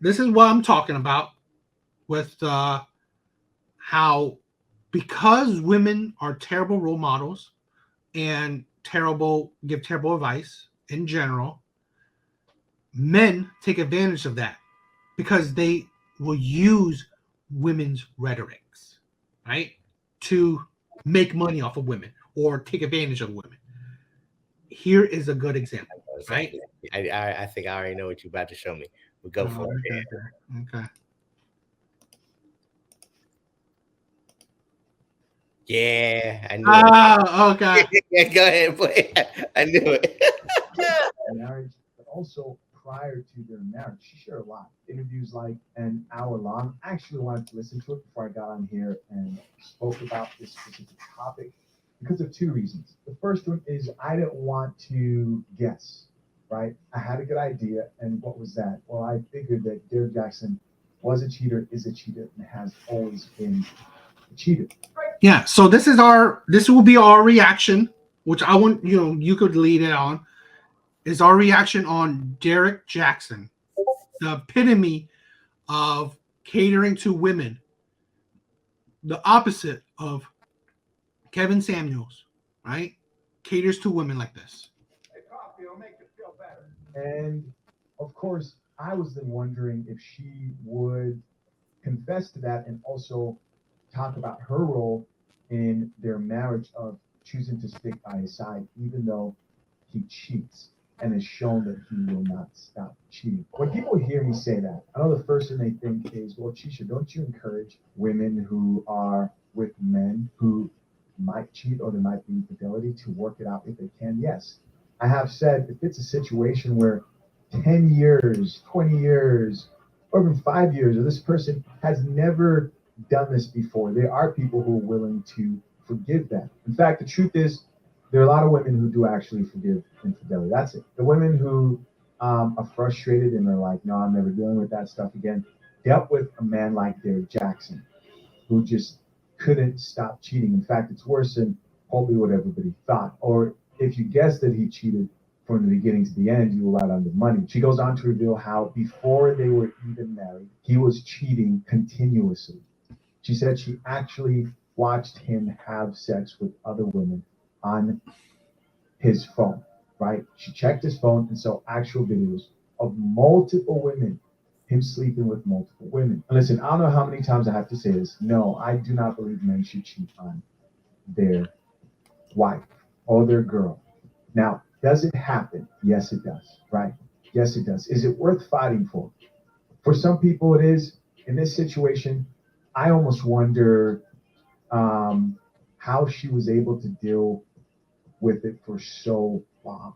This is what I'm talking about with how because women are terrible role models and give terrible advice in general, men take advantage of that because they will use women's rhetorics, right, to make money off of women or take advantage of women. Here is a good example, right? Exactly. I think I already know what you're about to show me. We'll go Oh, for it. okay, okay, okay. Yeah, I knew it. Ah, okay. Yeah, go ahead, play. I knew it. marriage, but also prior to their marriage. She shared a lot. Interviews like an hour long. I actually wanted to listen to it before I got on here and spoke about this specific topic because of two reasons. The first one is I didn't want to guess, right? I had a good idea, and what was that? Well, I figured that Derrick Jaxn was a cheater, is a cheater, and has always been a cheater. Yeah. So this will be our reaction, which I want you could lead it on. Is our reaction on Derrick Jaxn, the epitome of catering to women, the opposite of Kevin Samuels, right? Caters to women like this. Hey, coffee will make you feel better. And of course, I was then wondering if she would confess to that and also talk about her role in their marriage of choosing to stick by his side, even though he cheats and has shown that he will not stop cheating. When people hear me say that, I know the first thing they think is, well, Chisha, don't you encourage women who are with men who might cheat or there might be infidelity to work it out if they can? Yes. I have said if it's a situation where 10 years, 20 years, or even 5 years, or this person has never done this before, there are people who are willing to forgive that. In fact, the truth is, there are a lot of women who do actually forgive infidelity. That's it. The women who are frustrated and are like, no, I'm never dealing with that stuff again, dealt with a man like Derrick Jaxn, who just couldn't stop cheating. In fact, it's worse than probably what everybody thought. Or if you guessed that he cheated from the beginning to the end, you were right on the money. She goes on to reveal how before they were even married, he was cheating continuously. She said she actually watched him have sex with other women on his phone, right? She checked his phone and saw actual videos of multiple women, him sleeping with multiple women. And listen, I don't know how many times I have to say this. No, I do not believe men should cheat on their wife or their girl. Now, does it happen? Yes, it does, right? Yes, it does. Is it worth fighting for? For some people, it is. In this situation, I almost wonder how she was able to deal with it for so long.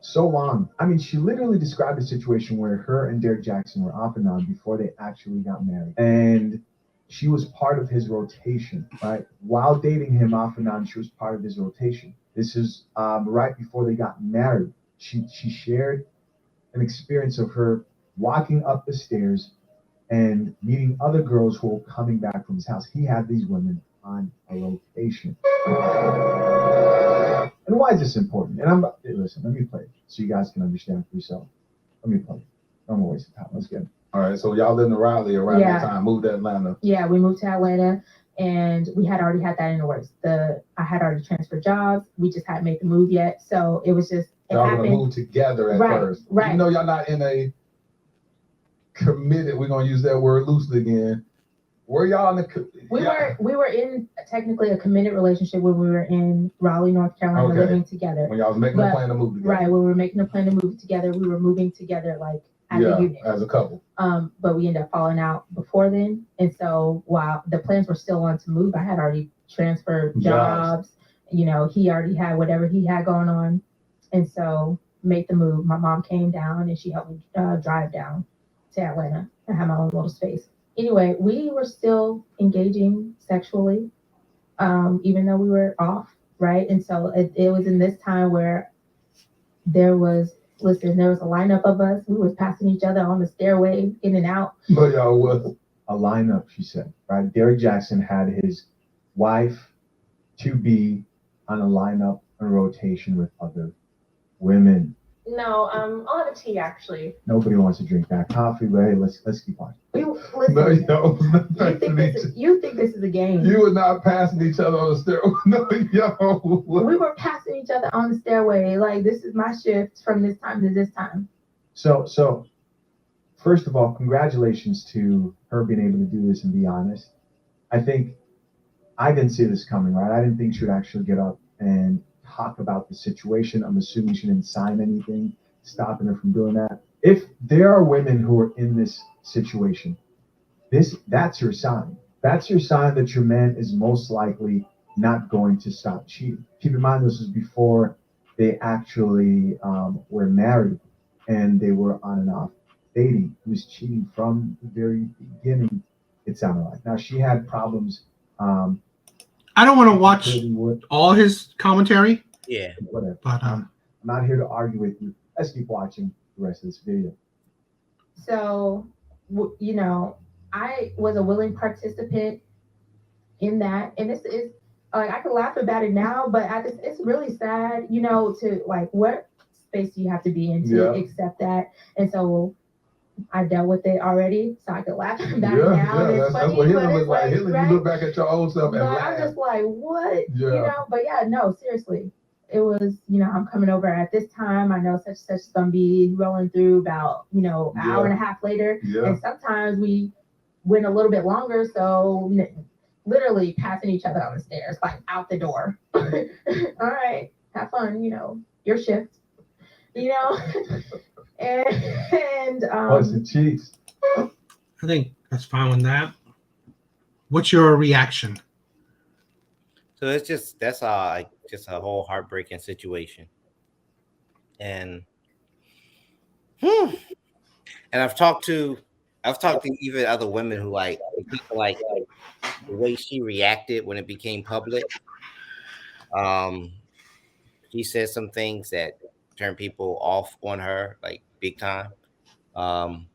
So long. I mean, she literally described a situation where her and Derrick Jaxn were off and on before they actually got married. And she was part of his rotation, right? While dating him off and on, she was part of his rotation. This is right before they got married. She shared an experience of her walking up the stairs and meeting other girls who were coming back from his house. He had these women on a rotation. And why is this important? And listen, let me play it so you guys can understand for yourself. Let me play it. I'm gonna waste time. Let's get it. All right, so y'all lived in Raleigh around that time, moved to Atlanta. Yeah, we moved to Atlanta and we had already had that in the works. I had already transferred jobs. We just hadn't made the move yet. So it was just y'all gonna move together at first. Right. Even though y'all not in a committed, we're gonna use that word loosely again. Were y'all in the we were in technically a committed relationship when we were in Raleigh, North Carolina, living together. When y'all was making a plan to move together. Right, when we were making a plan to move together, we were moving together like as a unit. As a couple. But we ended up falling out before then. And so while the plans were still on to move, I had already transferred jobs. You know, he already had whatever he had going on. And so made the move. My mom came down and she helped me drive down to Atlanta. I had my own little space. Anyway, we were still engaging sexually, even though we were off, right? And so it was in this time where there was a lineup of us. We was passing each other on the stairway, in and out. No, y'all was a lineup, she said, right? Derrick Jaxn had his wife to be on a lineup and rotation with other women. No, I'll have a tea actually. Nobody wants to drink that coffee, but hey, let's keep on. Listen, No, yo, you think this is a game? you were not passing each other on the stairway. No, yo. We were passing each other on the stairway. Like, this is my shift from this time to this time. So first of all, congratulations to her being able to do this and be honest. I think I didn't see this coming, right? I didn't think she would actually get up and talk about the situation. I'm assuming she didn't sign anything stopping her from doing that. If there are women who are in this situation, that's your sign. That's your sign that your man is most likely not going to stop cheating. Keep in mind, this was before they actually were married and they were on and off dating. He was cheating from the very beginning, it sounded like. Now, she had problems. I don't want to watch clearly would, all his commentary, Yeah. whatever. but I'm not here to argue with you. Let's keep watching the rest of this video. So, you know, I was a willing participant in that, and this is like, I can laugh about it now, but it's really sad, you know, to like, what space do you have to be in to accept that? And so I dealt with it already, so I could laugh about it now. Yeah, It's that's funny, what but healing it's looks like. like, Healing, right? you look back at your old self and But laugh. I'm just like, what? Yeah. You know, but yeah, no, seriously. It was, you know, I'm coming over at this time. I know such is gonna be rolling through about, you know, an hour and a half later. Yeah. And sometimes we went a little bit longer, so literally passing each other on the stairs, like out the door. All right, have fun, you know, your shift. You know? and Busted cheeks. I think that's fine with that. What's your reaction? So it's just just a whole heartbreaking situation, and and I've talked to even other women who like people like the way she reacted when it became public. She said some things that turned people off on her like big time. Um,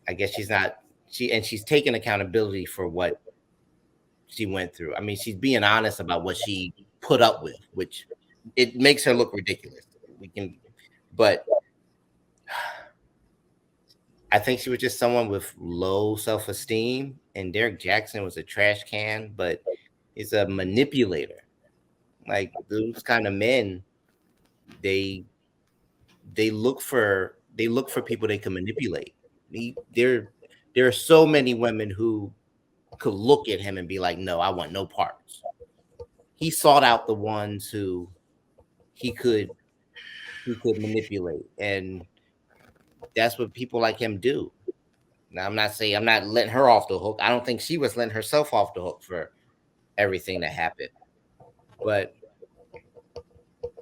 I guess she's taking accountability for what she went through. I mean, she's being honest about what she put up with, which it makes her look ridiculous. But I think she was just someone with low self-esteem, and Derrick Jaxn was a trash can, but he's a manipulator. Like those kind of men, they look for people they can manipulate. There are so many women who could look at him and be like, no, I want no parts. He sought out the ones who he could manipulate, and that's what people like him do. Now, I'm not letting her off the hook. I don't think she was letting herself off the hook for everything that happened. But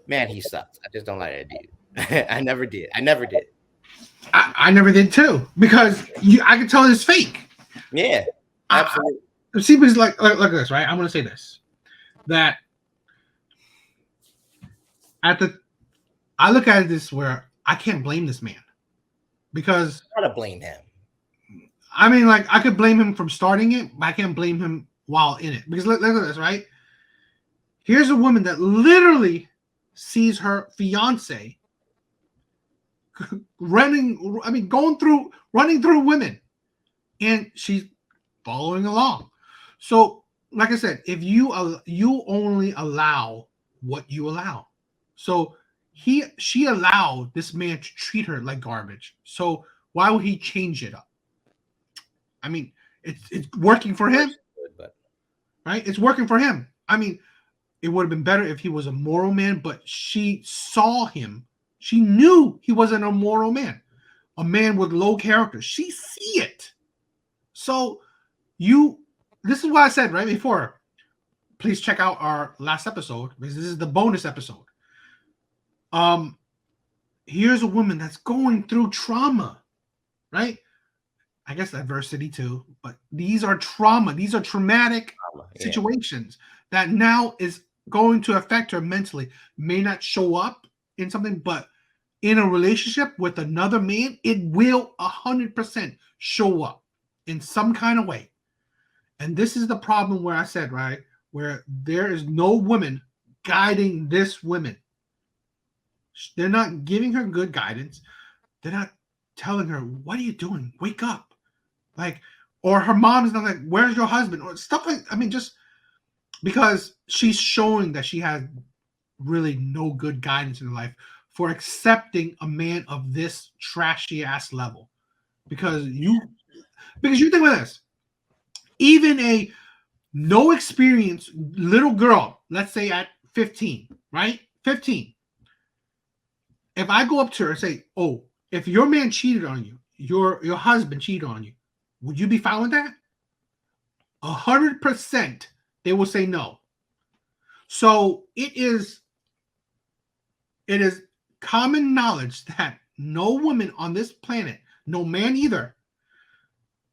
man, he sucks. I just don't like that dude. I never did. I never did too, because I can tell it's fake. Yeah, absolutely. See, because like this, right? I'm gonna say this, that I look at this where I can't blame this man, because I gotta blame him. I mean, like, I could blame him from starting it, but I can't blame him while in it. Because look at this, right? Here's a woman that literally sees her fiance running through women, and she's following along. So, like I said, if you only allow what you allow. So she allowed this man to treat her like garbage. So why would he change it up? I mean, it's working for him, right? It's working for him. I mean, it would have been better if he was a moral man, but she saw him. She knew he wasn't a moral man, a man with low character. She see it. So this is what I said right before. Please check out our last episode, because this is the bonus episode. Here's a woman that's going through trauma, right? I guess adversity too, but these are trauma. These are traumatic situations that now is going to affect her mentally. May not show up in something, but in a relationship with another man, it will 100% show up in some kind of way. And this is the problem where I said, right, where there is no woman guiding this woman. They're not giving her good guidance. They're not telling her, what are you doing? Wake up. Like, or her mom's not like, where's your husband? Or stuff like, I mean, just because she's showing that she has really no good guidance in her life for accepting a man of this trashy ass level. Because you think about this. Even a no experience little girl, let's say at 15, right? 15. If I go up to her and say, oh, if your man cheated on you, your husband cheated on you, would you be fine with that? 100% they will say no. So it is common knowledge that no woman on this planet, no man either,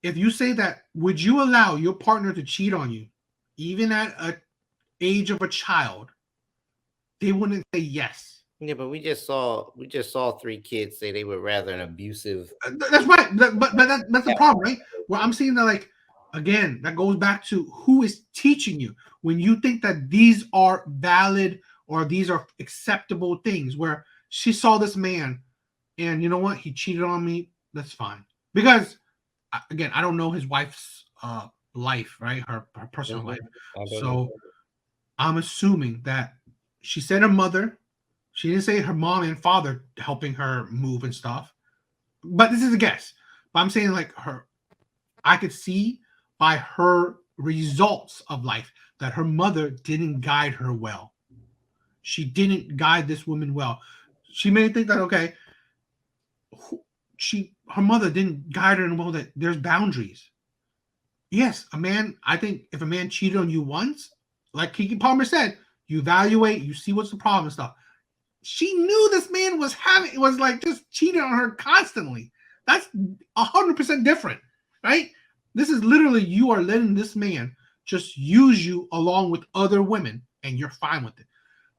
if you say that, would you allow your partner to cheat on you, even at an age of a child, they wouldn't say yes. Yeah, but we just saw 3 kids say they would rather an abusive. That's right. But that's the problem, right? Well, I'm saying that, like, again, that goes back to who is teaching you. When you think that these are valid or these are acceptable things, where she saw this man and you know what? He cheated on me. That's fine. Because, again, I don't know his wife's life, right? Her personal life. So I'm assuming that she said her mother. She didn't say her mom and father helping her move and stuff. But this is a guess. But I'm saying, like, I could see by her results of life that her mother didn't guide her well. She didn't guide this woman well. She may think that, okay, her mother didn't guide her in well, that there's boundaries. Yes, I think if a man cheated on you once, like Kiki Palmer said, you evaluate, you see what's the problem and stuff. She knew this man was like just cheating on her constantly. That's 100% different, right? This is literally, you are letting this man just use you along with other women and you're fine with it.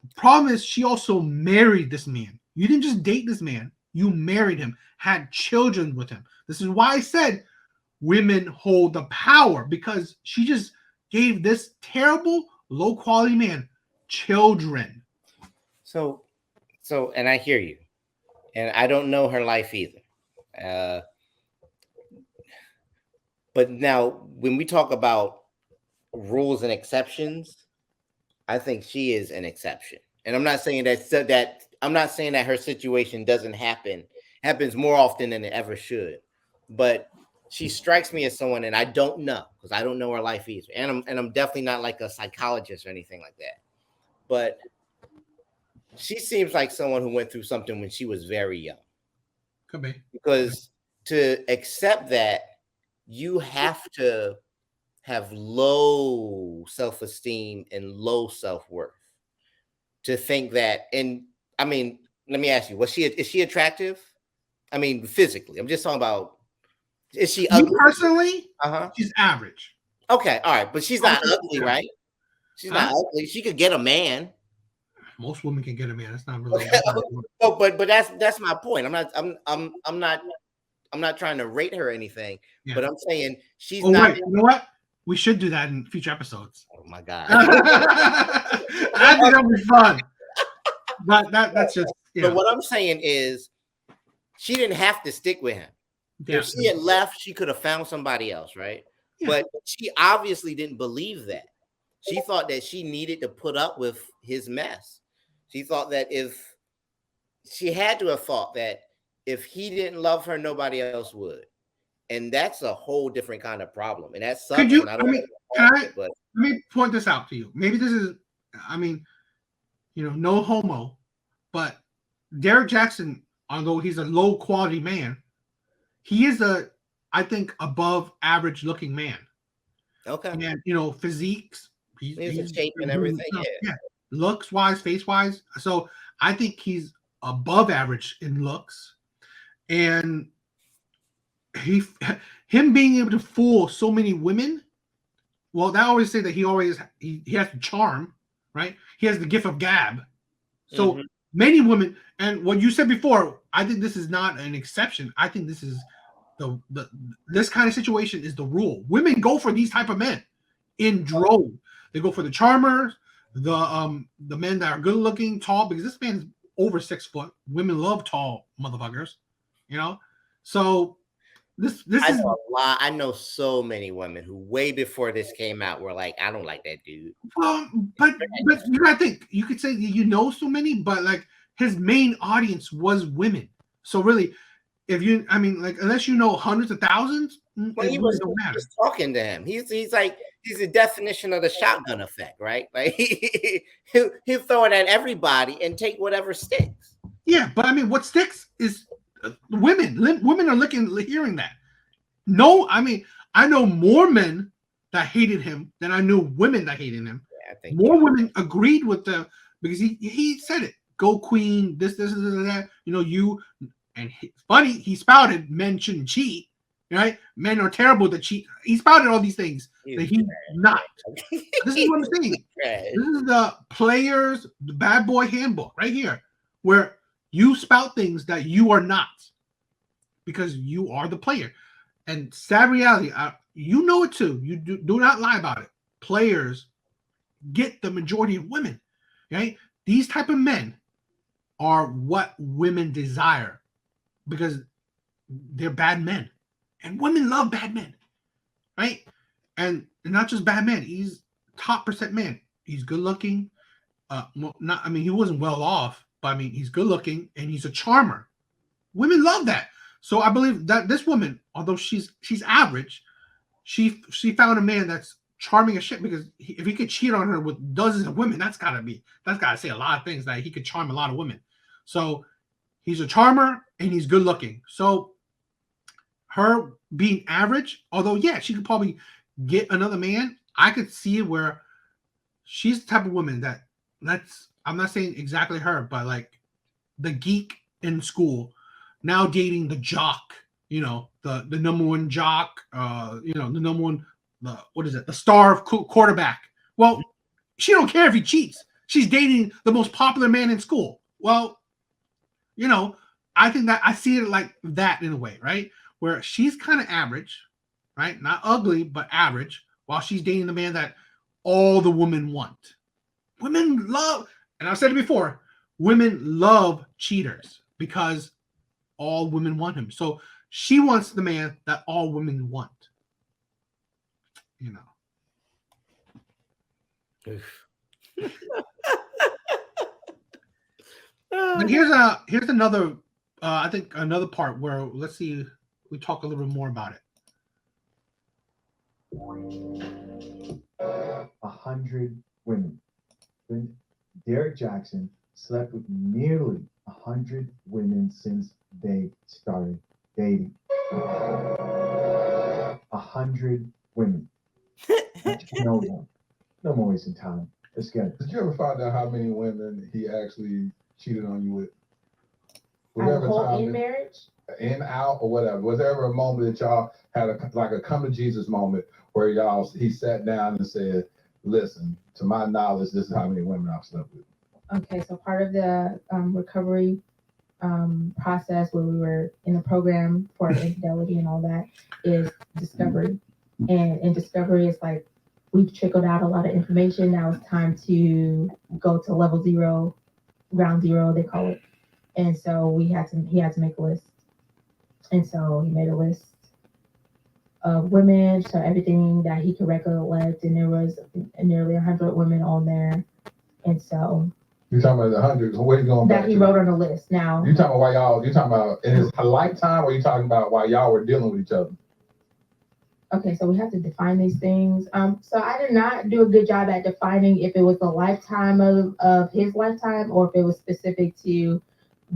The problem is she also married this man. You didn't just date this man. You married him, had children with him. This is why I said women hold the power, because she just gave this terrible, low-quality man children. So, and I hear you, and I don't know her life either. But now, when we talk about rules and exceptions, I think she is an exception. And I'm not saying that her situation doesn't happen. It happens more often than it ever should. But she strikes me as someone, and I don't know, because I don't know her life either. And I'm definitely not like a psychologist or anything like that. But she seems like someone who went through something when she was very young. Could be. Because to accept that, you have to have low self-esteem and low self-worth to think that. And I mean, let me ask you, is she attractive? I mean, physically. I'm just talking about, is she ugly? Me personally, she's average. Okay, all right, but she's not ugly, right? She's not ugly. She could get a man. Most women can get a man. That's not really. Okay. But that's my point. I'm not trying to rate her or anything. Yeah. But I'm saying she's not. Wait, you know what? We should do that in future episodes. Oh my god, I think that'll be fun. But that's just. But what I'm saying is, she didn't have to stick with him. Yeah. If she had left, she could have found somebody else, right? Yeah. But she obviously didn't believe that. She thought that she needed to put up with his mess. She thought that she had to have thought that if he didn't love her, nobody else would. And that's a whole different kind of problem. And that's something let me point this out to you. Maybe this is, no homo, but Derrick Jaxn, although he's a low quality man, he is I think, above average looking man. Okay. And, physiques. He's in shape and everything. Yeah. Looks wise, face wise. So I think he's above average in looks. And him being able to fool so many women, well, they always say that he has the charm, right? He has the gift of gab. So many women, and what you said before, I think this is not an exception. I think this is this kind of situation is the rule. Women go for these type of men in droves. They go for the charmers, the men that are good looking, tall, because this man's over 6 foot. Women love tall motherfuckers, you know. So this I is know a lot. I know so many women who way before this came out were like, I don't like that dude. but you gotta think. You could say you know so many, but like his main audience was women. So really, if you, I mean, like unless you know hundreds of thousands, Well, it he really was don't matter. just talking to him. He's like he's the definition of the shotgun effect, right? Like he'll throw it at everybody and take whatever sticks. Yeah, but I mean, what sticks is women. Women are hearing that. No, I mean, I know more men that hated him than I knew women that hated him. Yeah, I think More women agreed with the because he said it. Go queen, this, that. You know, you and funny, he spouted men shouldn't cheat, right? Men are terrible to cheat. He spouted all these things that he's not. This is what I'm saying. This is the players, the bad boy handbook right here, where you spout things that you are not because you are the player. And sad reality, you know it too. You do not lie about it. Players get the majority of women, right? These type of men are what women desire because they're bad men, and women love bad men, right? And not just bad men. He's top percent man. He's good looking. Not, I mean, he wasn't well off, but I mean, he's good looking and he's a charmer. Women love that. So I believe that this woman, although she's average, she found a man that's charming as shit because if he could cheat on her with dozens of women, that's gotta say a lot of things that he could charm a lot of women. So he's a charmer and he's good looking. So her being average, although yeah, she could probably get another man. I could see it where she's the type of woman that I'm not saying exactly her, but like the geek in school now dating the jock, you know, the number one jock, you know, the number one, the star of quarterback. Well, she don't care if he cheats. She's dating the most popular man in school. Well, you know, I think that I see it like that in a way, right? Where she's kind of average, right? Not ugly, but average, while she's dating the man that all the women want. Women love, and I've said it before, women love cheaters because all women want him. So she wants the man that all women want. You know. But here's another I think another part where let's see we talk a little bit more about it. 100 women. Derrick Jaxn slept with nearly 100 women since they started dating. 100 women. No more. No more wasting time. Let's get it. Did you ever find out how many women he actually cheated on you with? In marriage? In, out, or whatever. Was there ever a moment that y'all had a come to Jesus moment where he sat down and said, listen, to my knowledge, this is how many women I've slept with? Okay, so part of the recovery process where we were in the program for infidelity and all that is discovery. And in discovery, it's like we've trickled out a lot of information. Now it's time to go to level 0, ground zero, they call it. And so he had to make a list. And so he made a list of women, so everything that he could recollect, and there was nearly 100 women on there. And so you're talking about the 100. Where are you going back that he wrote on the list. Now you talking about you talking about in his lifetime, or you talking about while y'all were dealing with each other? Okay, so we have to define these things. So I did not do a good job at defining if it was the lifetime of his lifetime or if it was specific to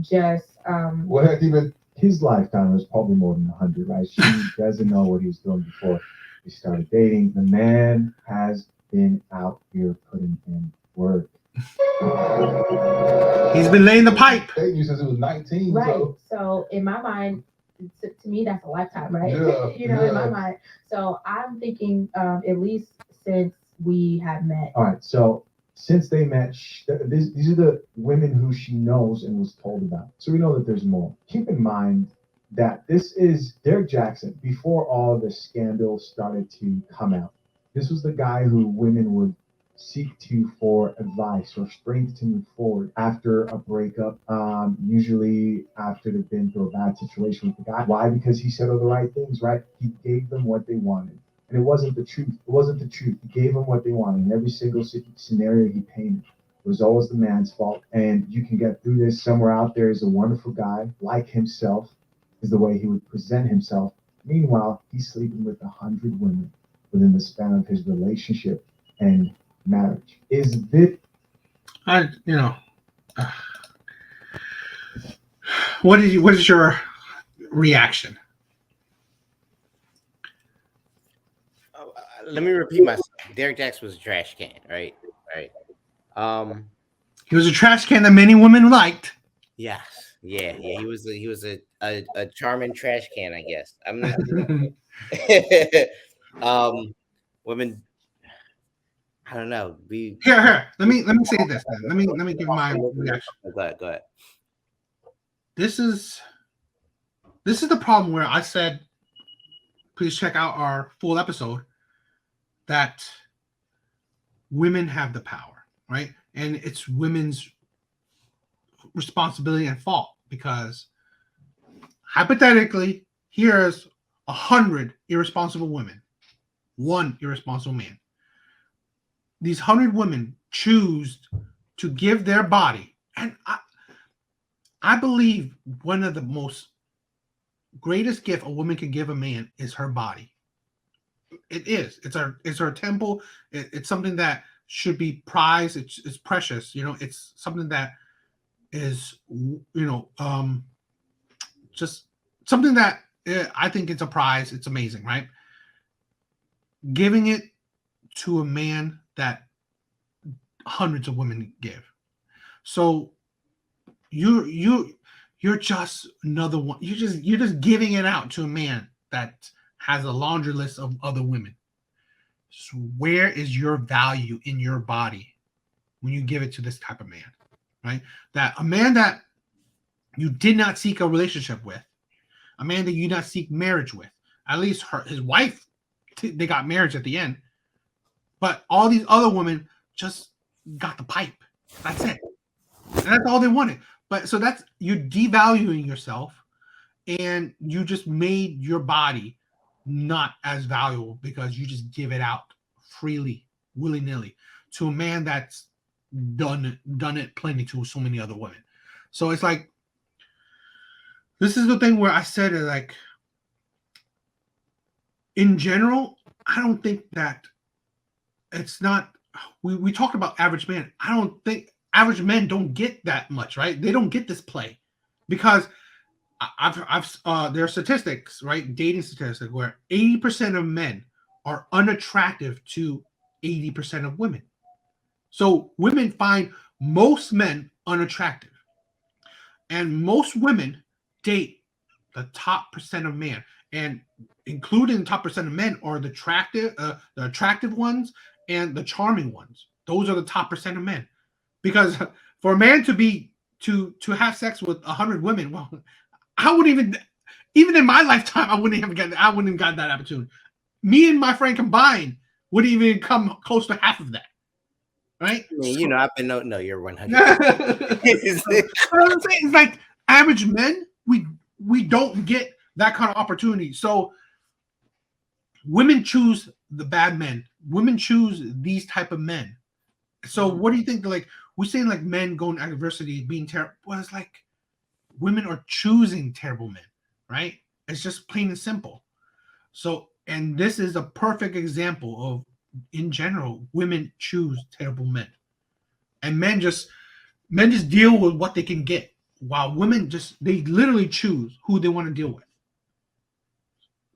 just what had even his lifetime was probably more than 100, right? She doesn't know what he was doing before he started dating. The man has been out here putting in work. He's been laying the pipe. Dating you since he was 19. Right. So in my mind, to me, that's a lifetime, right? Yeah, in my mind. So I'm thinking at least since we have met. All right. So since they met, these are the women who she knows and was told about. So we know that there's more. Keep in mind that this is Derrick Jaxn before all the scandals started to come out. This was the guy who women would seek to you for advice or strength to move forward after a breakup, usually after they've been through a bad situation with the guy. Why? Because he said all the right things, right? He gave them what they wanted. And it wasn't the truth. It wasn't the truth. He gave them what they wanted. In every single scenario he painted, it was always the man's fault. And you can get through this. Somewhere out there is a wonderful guy like himself, is the way he would present himself. Meanwhile, he's sleeping with 100 women within the span of his relationship and marriage. Is this what is your reaction? Let me repeat myself. Derrick Jaxn was a trash can, right? Right. He was a trash can that many women liked. Yes. Yeah. He was a charming trash can, I guess. I'm not. Women. I don't know. Here. Let me say this. Then. Let me give my reaction. Go ahead. This is the problem where I said, please check out our full episode, that women have the power, right? And it's women's responsibility and fault, because hypothetically, here's 100 irresponsible women, one irresponsible man. These 100 women choose to give their body, and I believe one of the most greatest gift a woman can give a man is her body. It is. It's our temple. It's something that should be prized. It's precious. It's something that is, just something that I think it's a prize. It's amazing, right? Giving it to a man that hundreds of women give. So you're just another one. You're just giving it out to a man that has a laundry list of other women. So where is your value in your body when you give it to this type of man, right? That a man that you did not seek a relationship with, a man that you did not seek marriage with. At least his wife, they got marriage at the end. But all these other women just got the pipe. That's it. And that's all they wanted. But so that's, you're devaluing yourself, and you just made your body not as valuable because you just give it out freely, willy-nilly, to a man that's done it plenty to so many other women. So it's like, this is the thing where I said it, like, in general, I don't think that it's not, we talked about average men. I don't think average men don't get that much, right? They don't get this play, because there are statistics, right? Dating statistics where 80% of men are unattractive to 80% of women. So women find most men unattractive, and most women date the top percent of men, and including the top percent of men are the attractive ones and the charming ones. Those are the top percent of men, because for a man to have sex with 100 women, well, I wouldn't even in my lifetime, I wouldn't have gotten that opportunity. Me and my friend combined wouldn't even come close to half of that, right? I mean, I've been no, you're 100. What I'm saying is, like, average men, we don't get that kind of opportunity. So women choose the bad men. Women choose these type of men. So what do you think? Like, we're saying, like, men going to university being terrible. Well, it's like women are choosing terrible men, right? It's just plain and simple. So, and this is a perfect example of, in general, women choose terrible men, and men just deal with what they can get, while women they literally choose who they want to deal with.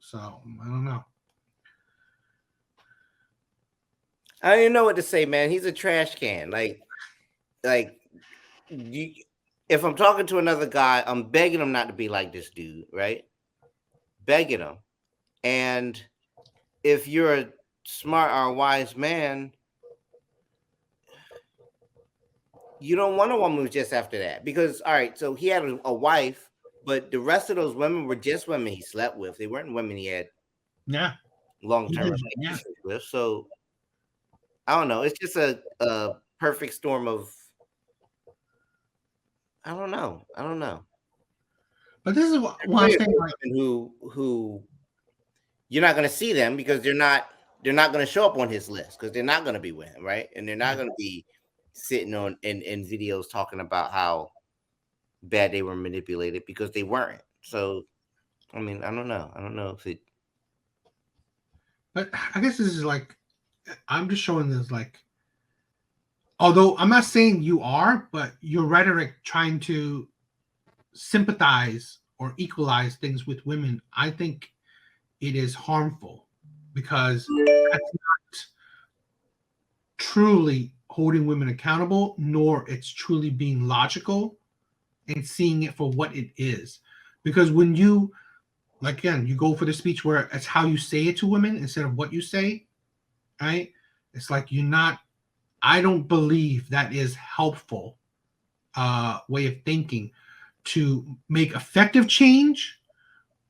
So I don't know. I don't even know what to say, man. He's a trash can. If I'm talking to another guy, I'm begging him not to be like this dude, right? Begging him. And if you're a smart or a wise man, you don't want a woman who's just after that. Because, all right, so he had a wife, but the rest of those women were just women he slept with. They weren't women he had long-term relationships with. So I don't know. It's just a perfect storm of I don't know. I don't know. But this is what I'm saying. Like, Who you're not going to see them because they're not going to show up on his list because they're not going to be with him, right? And they're not going to be sitting on in videos talking about how bad they were manipulated because they weren't. So, I mean, I don't know. I don't know if it. but I guess this is like, I'm just showing this like, although I'm not saying you are, but your rhetoric trying to sympathize or equalize things with women, I think it is harmful because that's not truly holding women accountable, nor it's truly being logical and seeing it for what it is. Because when you, like, again, you go for the speech where it's how you say it to women instead of what you say, right? It's like you're not, I don't believe that is helpful way of thinking to make effective change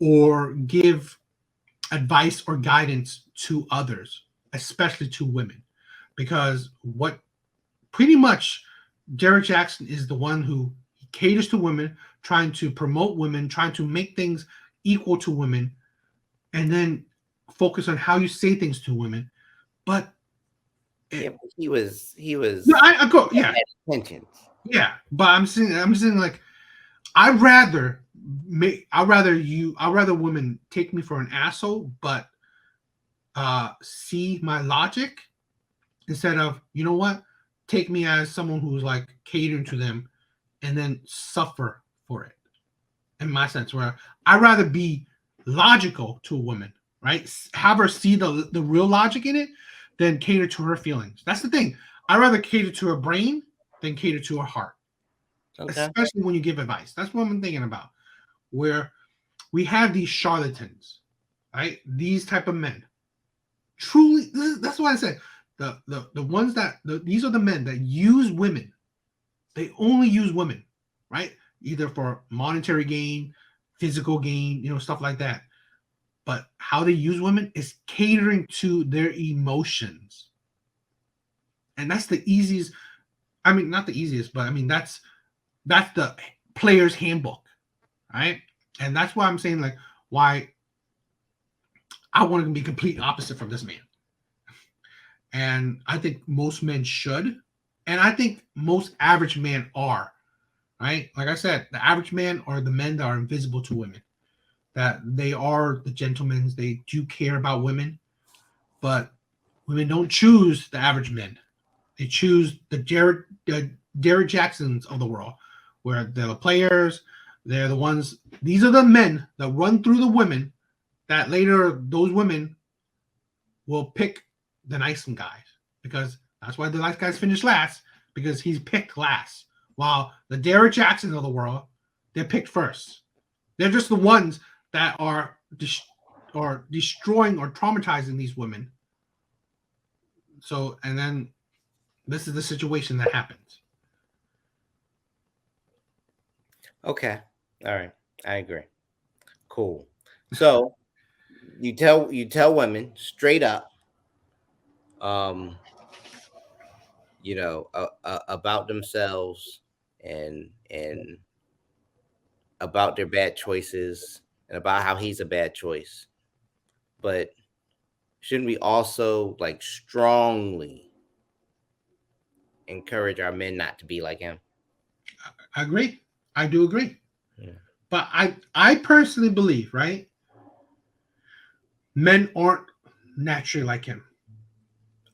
or give advice or guidance to others, especially to women. Because what pretty much Derrick Jaxn is the one who caters to women, trying to promote women, trying to make things equal to women, and then focus on how you say things to women. But Yeah, he was. no, I go, yeah, intentions. yeah. But I'm saying like I'd rather women take me for an asshole, but see my logic instead of, you know what, take me as someone who's like catering to them and then suffer for it. In my sense, where I'd rather be logical to a woman, right? Have her see the real logic in it than cater to her feelings. That's the thing. I'd rather cater to her brain than cater to her heart. Okay. Especially when you give advice. That's what I'm thinking about. Where we have these charlatans, right? These type of men. Truly, that's why I said the ones that these are the men that use women. They only use women, right? Either for monetary gain, physical gain, stuff like that. But how they use women is catering to their emotions. And that's the easiest. I mean, not the easiest, but I mean that's the player's handbook, right? And that's why I'm saying like why I want to be complete opposite from this man. And I think most men should. And I think most average men are, right? Like I said, the average man are the men that are invisible to women. That they are the gentlemen. They do care about women. But women don't choose the average men. They choose the Derrick Jaxns of the world, where they're the players. They're the ones. These are the men that run through the women. That later those women will pick the nice guys because that's why the nice guys finish last because he's picked last. While the Derrick Jaxns of the world, they're picked first. They're just the ones that are destroying or traumatizing these women. So, and then this is the situation that happens. Okay. All right. I agree. Cool. So you tell women straight up, about themselves and about their bad choices and about how he's a bad choice. But shouldn't we also like strongly encourage our men not to be like him? I agree. I do agree. Yeah. But I personally believe, right? Men aren't naturally like him.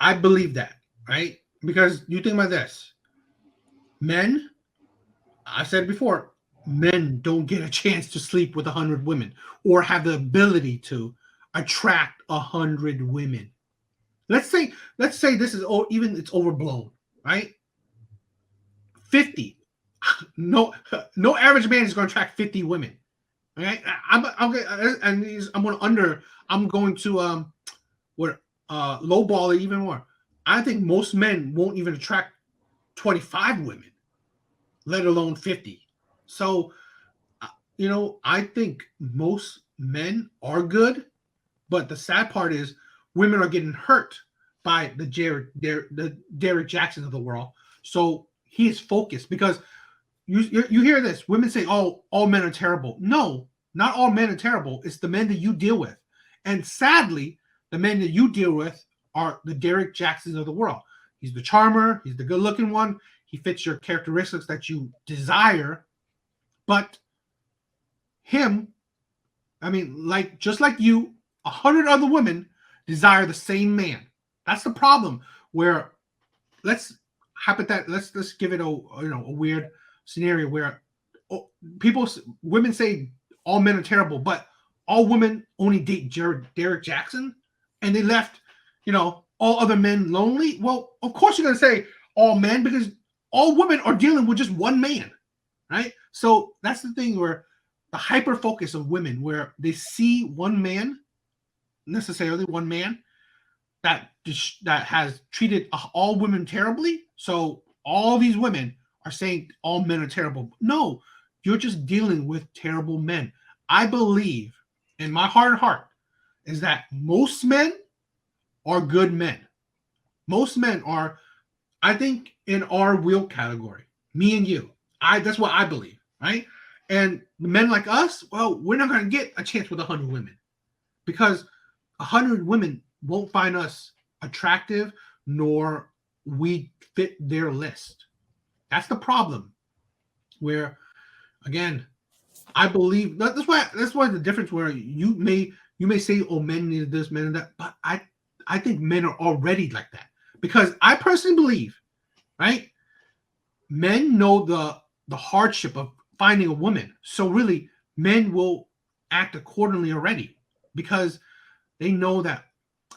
I believe that, right? Because you think about this. Men, I said before, men don't get a chance to sleep with 100 women or have the ability to attract 100 women. Let's say this is even it's overblown, right? 50. No average man is going to attract 50 women. Okay, I'm going to lowball it even more. I think most men won't even attract 25 women, let alone 50. So, I think most men are good, but the sad part is women are getting hurt by the Derrick Jaxns of the world. So he is focused because you hear this. Women say, "Oh, all men are terrible." No, not all men are terrible. It's the men that you deal with, and sadly, the men that you deal with are the Derrick Jaxns of the world. He's the charmer. He's the good-looking one. He fits your characteristics that you desire, but him, I mean, like just like you, 100 other women desire the same man. That's the problem. Where let's give it a weird scenario where women say all men are terrible, but all women only date Derrick Jaxn, and they left all other men lonely. Well, of course you're gonna say all men because all women are dealing with just one man, right? So that's the thing where the hyper focus of women, where they see one man, necessarily one man that has treated all women terribly. So all these women are saying all men are terrible. No, you're just dealing with terrible men. I believe in my heart of heart is that most men are good men. Most men are, I think, in our wheel category. Me and you. That's what I believe, right? And men like us, well, we're not going to get a chance with 100 women because 100 women won't find us attractive, nor we fit their list. That's the problem. Where, again, I believe that's why the difference where you may say, oh, men need this, men need that, but I think men are already like that because I personally believe, right? Men know the hardship of finding a woman, so really men will act accordingly already because they know that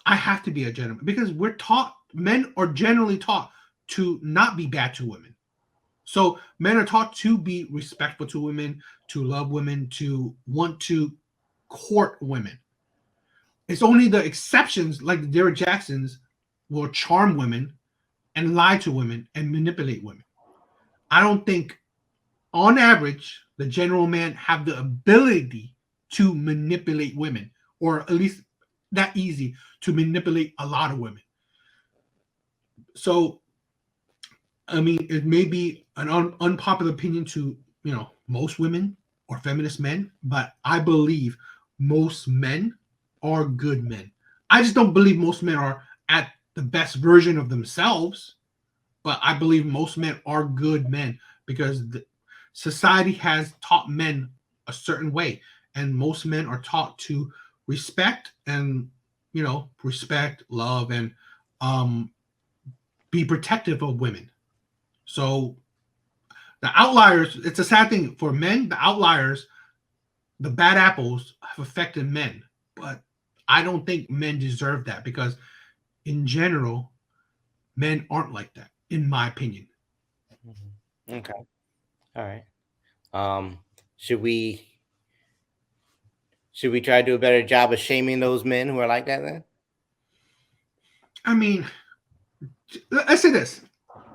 I have to be a gentleman because men are generally taught to not be bad to women. So men are taught to be respectful to women, to love women, to want to court women. It's only the exceptions, like the Derrick Jaxns, will charm women and lie to women and manipulate women. I don't think, on average, the general man have the ability to manipulate women, or at least that easy to manipulate a lot of women. So, I mean, it may be an unpopular opinion to most women or feminist men, but I believe most men are good men. I just don't believe most men are at the best version of themselves, but I believe most men are good men because society has taught men a certain way, and most men are taught to respect and respect, love, and be protective of women. So the outliers, it's a sad thing for men. The outliers, the bad apples, have affected men, but I don't think men deserve that because, in general, men aren't like that, in my opinion. Okay. All right. Should we try to do a better job of shaming those men who are like that then? I mean, let's say this.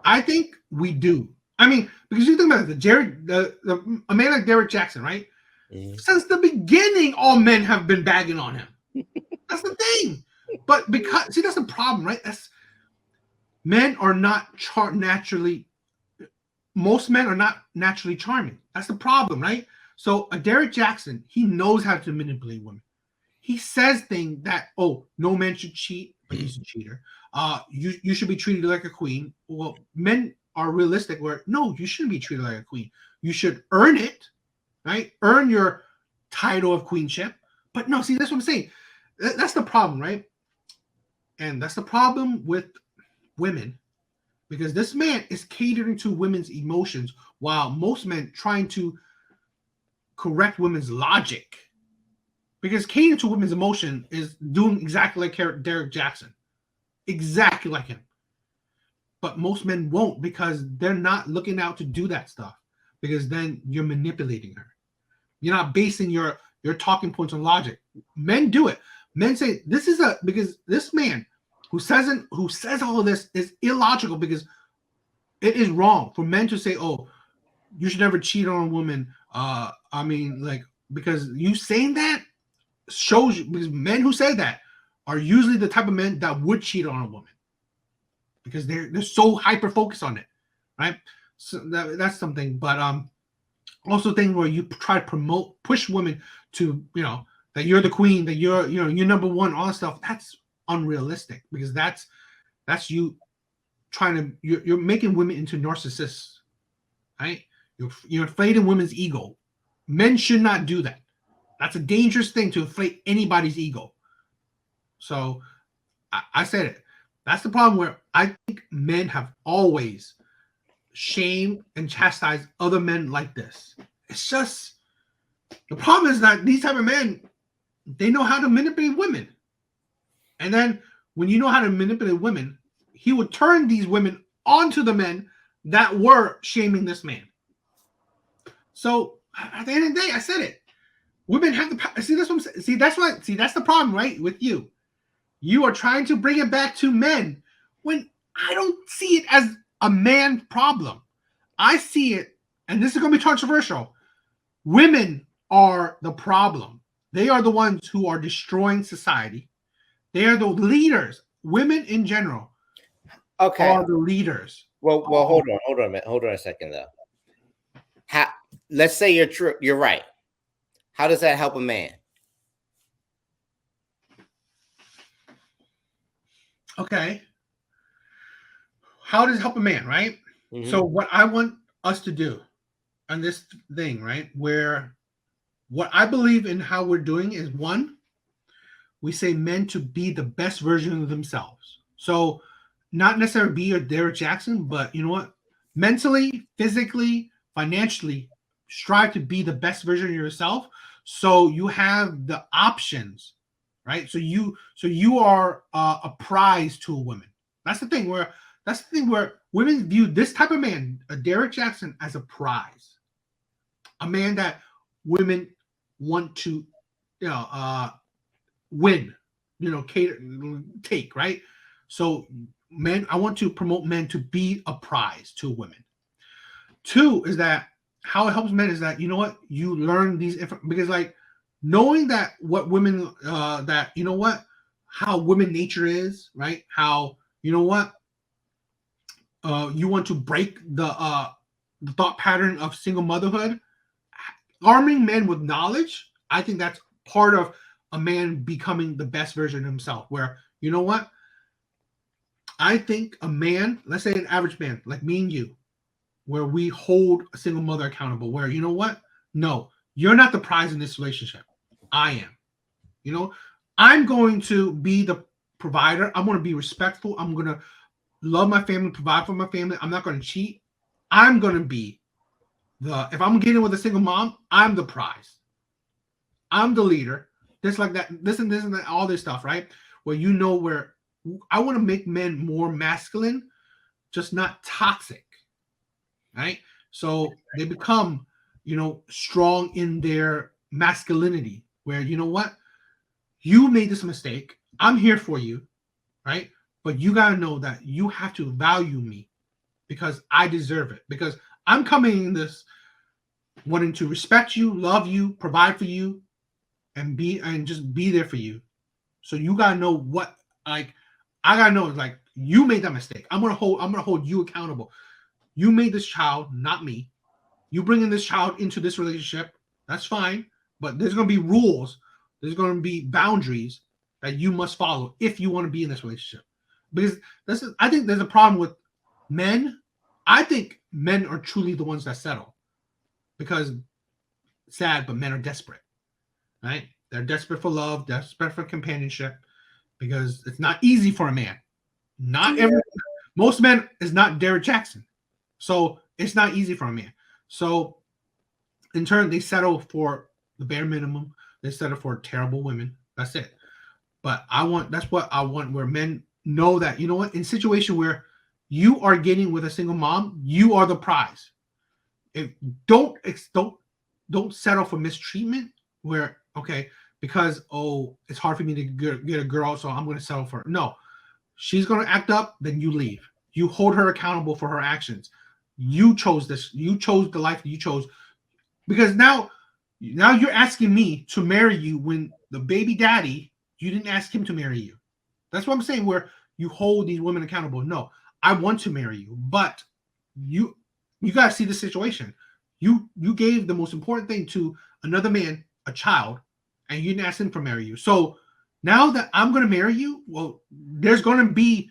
I think we do. I mean, because you think about it, a man like Derrick Jaxn, right? Mm-hmm. Since the beginning, all men have been bagging on him. That's the thing. But because that's the problem, right? Men are not naturally. Most men are not naturally charming. That's the problem, right? So a Derrick Jaxn, he knows how to manipulate women. He says things that, oh, no man should cheat, but he's a cheater. You should be treated like a queen. Well, men are realistic where, no, you shouldn't be treated like a queen. You should earn it, right? Earn your title of queenship. But no, see, that's what I'm saying. That's the problem, right? And that's the problem with women, because this man is catering to women's emotions while most men trying to correct women's logic. Because catering to women's emotion is doing exactly like Derrick Jaxn. Exactly like him. But most men won't because they're not looking out to do that stuff. Because then you're manipulating her. You're not basing your talking points on logic. Men do it. Men say because this man who says all of this is illogical because it is wrong for men to say, oh, you should never cheat on a woman. Because you saying that shows you, because men who say that are usually the type of men that would cheat on a woman. because they're so hyper focused on it, right? So that's something. But also things where you try to push women to, that you're the queen, that you're number one, all that stuff. That's unrealistic, because that's you trying to, you're making women into narcissists, right? You're inflating women's ego. Men should not do that. That's a dangerous thing, to inflate anybody's ego. So I said it. That's the problem, where I think men have always shamed and chastised other men like this. It's just, the problem is that these type of men, they know how to manipulate women. And then when you know how to manipulate women, he would turn these women onto the men that were shaming this man. So at the end of the day, I said it. Women have the power. See, that's what I'm saying. That's the problem, right? With you. You are trying to bring it back to men, when I don't see it as a man problem. I see it, and this is going to be controversial. Women are the problem. They are the ones who are destroying society. They are the leaders. Women in general are the leaders. Well, hold on a minute. Hold on a second, though. Let's say you're true. You're right. How does that help a man? Okay. How does it help a man, right? Mm-hmm. So what I want us to do on this thing, right, where what I believe in how we're doing is, one, we say men to be the best version of themselves. So not necessarily be a Derrick Jaxn, but you know what? Mentally, physically, financially, strive to be the best version of yourself. So you have the options, right? So you are a prize to a woman. That's the thing where women view this type of man, a Derrick Jaxn, as a prize, a man that women want to, win, take, right? So men, I want to promote men to be a prize to women. Two is that how it helps men is that, you know what, you learn these because like knowing that what women how women nature is, right? How, you want to break the thought pattern of single motherhood. Arming men with knowledge, I think that's part of a man becoming the best version of himself, where, I think a man, let's say an average man like me and you, where we hold a single mother accountable, where, no, you're not the prize in this relationship. I am. I'm going to be the provider. I'm going to be respectful. I'm going to love my family, provide for my family. I'm not going to cheat. I'm going to be if I'm getting with a single mom, I'm the prize. I'm the leader. This like that, this and that, all this stuff, right? Where where I want to make men more masculine, just not toxic, right? So they become, strong in their masculinity, where, you made this mistake. I'm here for you, right? But you got to know that you have to value me because I deserve it. Because I'm coming in this wanting to respect you, love you, provide for you, and just be there for you. So you got to know what, like, I got to know, like, you made that mistake. I'm going to hold you accountable. You made this child, not me. You bringing this child into this relationship, that's fine. But there's going to be rules. There's going to be boundaries that you must follow if you want to be in this relationship. Because I think there's a problem with men. I think men are truly the ones that settle. Because sad, but men are desperate, right? They're desperate for love, desperate for companionship, because it's not easy for a man. Most men is not Derrick Jaxn. So it's not easy for a man. So in turn, they settle for the bare minimum. They settle for terrible women. That's it. But that's what I want, where men know that, in situation where you are getting with a single mom, you are the prize. Don't settle for mistreatment, where, okay, because, it's hard for me to get a girl, so I'm going to settle for her. No, she's going to act up, then you leave. You hold her accountable for her actions. You chose this. You chose the life you chose. Because now you're asking me to marry you when the baby daddy, you didn't ask him to marry you. That's what I'm saying, where you hold these women accountable. No, I want to marry you, but you gotta see the situation. You gave the most important thing to another man, a child, and you didn't ask him to marry you. So now that I'm gonna marry you, well, there's gonna be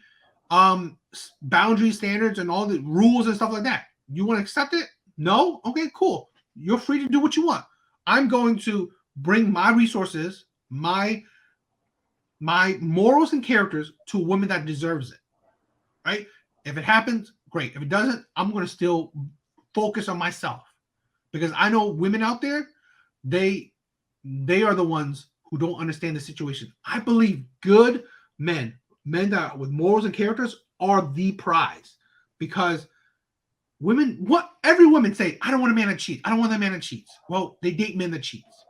boundary standards and all the rules and stuff like that. You want to accept it? No? Okay, cool. You're free to do what you want. I'm going to bring my resources, my morals and characters to a woman that deserves it. Right? If it happens, great. If it doesn't, I'm going to still focus on myself, because I know women out there, they are the ones who don't understand the situation. I believe good men that with morals and characters are the prize, because women, every woman say, I don't want a man that cheats. I don't want a man that cheats. Well, they date men that cheats.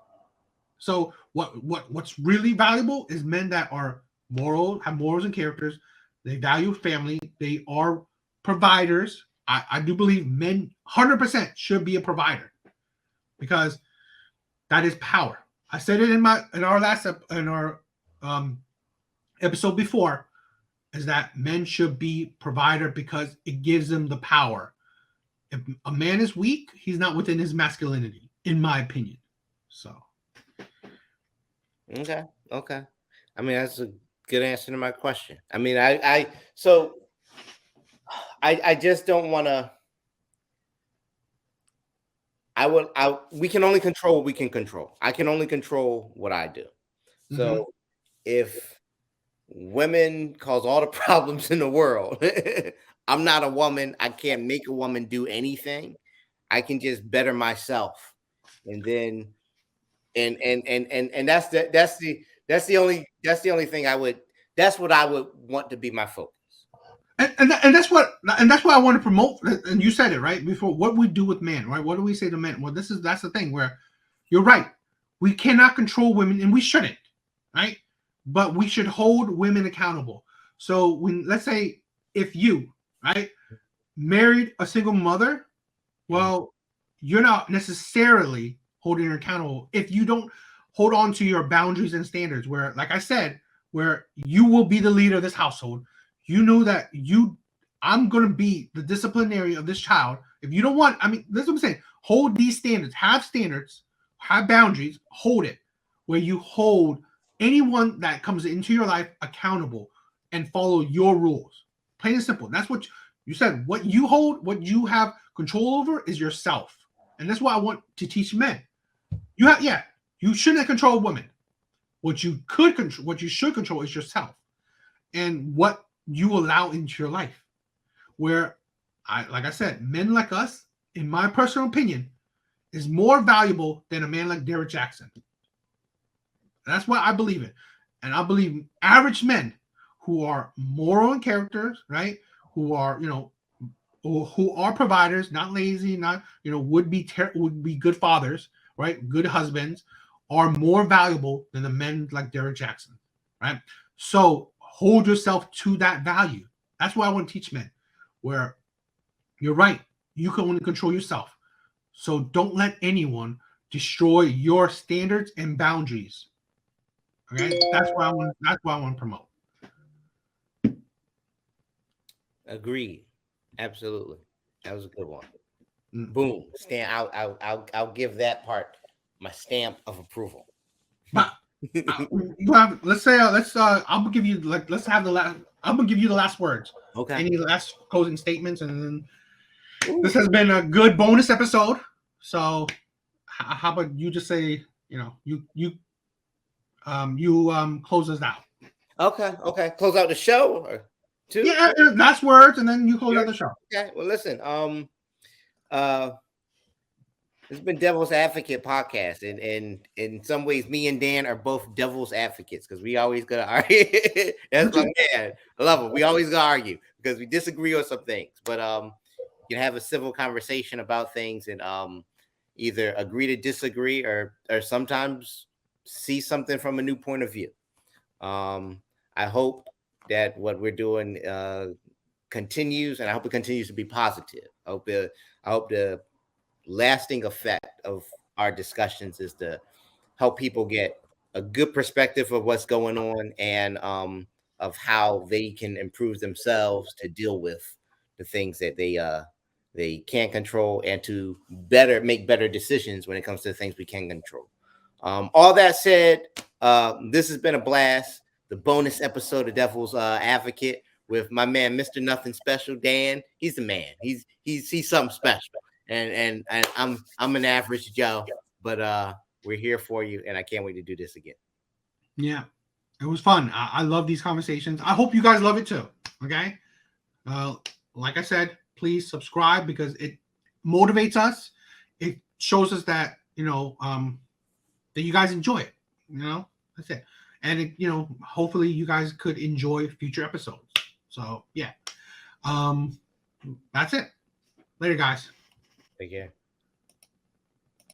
So what's really valuable is men that are moral, have morals and characters. They value family. They are providers. I do believe men 100% should be a provider, because that is power. I said it in our episode before, is that men should be provider because it gives them the power. If a man is weak, he's not within his masculinity, in my opinion. So. Okay. I mean, that's a good answer to my question. I mean, I just don't want to. We can only control what we can control. I can only control what I do. So if women cause all the problems in the world, I'm not a woman. I can't make a woman do anything. I can just better myself, and then and that's the only thing I would. That's what I would want to be my focus. And that's what I want to promote. And you said it right before. What we do with men, right? What do we say to men? Well, that's the thing where you're right. We cannot control women, and we shouldn't, right? But we should hold women accountable. So when, let's say, if you, right, married a single mother, well, you're not necessarily holding her accountable if you don't hold on to your boundaries and standards. Where, like I said, where you will be the leader of this household. You know that I'm going to be the disciplinary of this child. If you don't want, I mean, that's what I'm saying. Hold these standards, have boundaries, hold it, where you hold anyone that comes into your life accountable and follow your rules. Plain and simple. That's what you said. What you hold, what you have control over is yourself. And that's what I want to teach men. You shouldn't control women. What you should control is yourself and what you allow into your life. Where, like I said, men like us, in my personal opinion, is more valuable than a man like Derrick Jaxn. That's what I believe in. And I believe average men who are moral in characters, right? Who are, who are providers, not lazy, not, would be good fathers, right? Good husbands, are more valuable than the men like Derrick Jaxn, right? So hold yourself to that value. That's what I want to teach men, where you're right. You can only control yourself. So don't let anyone destroy your standards and boundaries. Okay? That's what I want to promote. Agreed. Absolutely. That was a good one. Boom. I'll give that part my stamp of approval. But let's I'm gonna give you I'm gonna give you the last words. Okay. Any last closing statements, and then this has been a good bonus episode. So how about you just say, you close us out. Okay. Close out the show or two? Yeah, last words, and then you close out the show. Okay. Well, listen. It's been Devil's Advocate podcast, and in some ways, me and Dan are both devil's advocates because we always gotta argue. That's my man. I love him. We always gotta argue because we disagree on some things, but you can have a civil conversation about things and either agree to disagree or sometimes see something from a new point of view. I hope that what we're doing continues, and I hope it continues to be positive. I hope the lasting effect of our discussions is to help people get a good perspective of what's going on and of how they can improve themselves to deal with the things that they can't control, and to make better decisions when it comes to the things we can control. All that said, this has been a blast. The bonus episode of Devil's Advocate with my man, Mr. Nothing Special, Dan. He's the man. He's something special. And I'm an average Joe, but we're here for you, and I can't wait to do this again. Yeah, it was fun. I love these conversations. I hope you guys love it too. Okay. Like I said, please subscribe because it motivates us. It shows us that, that you guys enjoy it. That's it. And it, hopefully you guys could enjoy future episodes. So yeah. That's it. Later, guys. Take care.